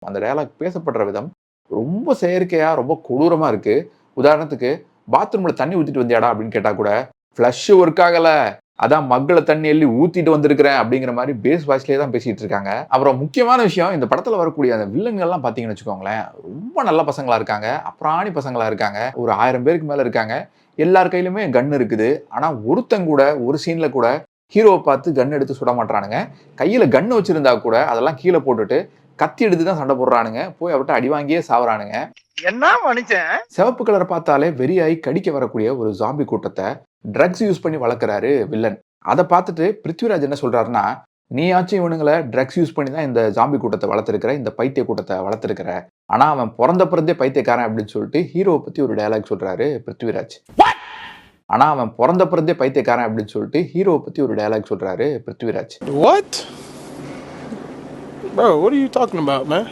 அந்த டயலாக் பேசப்படுற விதம் ரொம்ப செயற்கையா, ரொம்ப கொடூரமா இருக்கு. உதாரணத்துக்கு, "பாத்ரூம்ல தண்ணி ஊத்திட்டு வந்தியாடா?" அப்படின்னு கேட்டா கூட, "ஃப்ளஷ் ஒர்க் ஆகல. அதான் மக்குல தண்ணி அள்ளி ஊத்திட்டு வந்திருக்கிறேன்." அப்படிங்கிற மாரி பேஸ் வாய்ஸ்லயே தான் பேசிட்டு இருக்காங்க. அப்புறம் முக்கியமான விஷயம், இந்த படத்துல வரக்கூடிய அந்த வில்லன்கள்லாம் பார்த்தீங்கன்னு வச்சுக்கோங்களேன், ரொம்ப நல்ல பசங்களா இருக்காங்க. அப்புறாணி பசங்களா இருக்காங்க. ஒரு 1000 பேருக்கு மேல இருக்காங்க. எல்லார் கையிலுமே கன் இருக்குது. ஆனா ஒருத்தன் கூட ஒரு சீன்ல கூட ஹீரோவ பார்த்து கன் எடுத்து சுட மாட்றானுங்க. கையில கன் வச்சிருந்தா கூட அதெல்லாம் கீழ போட்டுட்டு கத்தி எடுத்து தான் சண்டை போடுறானுங்க. போய் அவர்ட்ட அடி வாங்கியே சாவுறானுங்க. என்ன மனுஷன்? சிவப்பு கலர பார்த்தாலே வெறியாயி கடிக்க வரக்கூடிய ஒரு ஜாம்பி கூட்டத்த ட்ரக்ஸ் யூஸ் பண்ணி வளர்க்குறாரு வில்லன். அத பார்த்துட்டு பிருத்விராஜ் என்ன சொல்றாருன்னா, "நீயாச்சும் இவனுங்கள ட்ரக்ஸ் யூஸ் பண்ணி தான் இந்த ஜாம்பி கூட்டத்த வளர்த்திருக்கிற, இந்த பைத்திய கூட்டத்த வளர்த்திருக்கிற. ஆனா அவன் பொறந்தே பைத்தியக்காரன்" அப்படின்னு சொல்லிட்டு ஹீரோவ பத்தி ஒரு டயலாக் சொல்றாரு பிருத்விராஜ். ஆனா அவன் பொறந்தே பைத்தியக்காரன் அப்படின்னு சொல்லிட்டு ஹீரோவ பத்தி ஒரு டயலாக் சொல்றாரு Prithviraj. What? Bro, what are you talking about, man?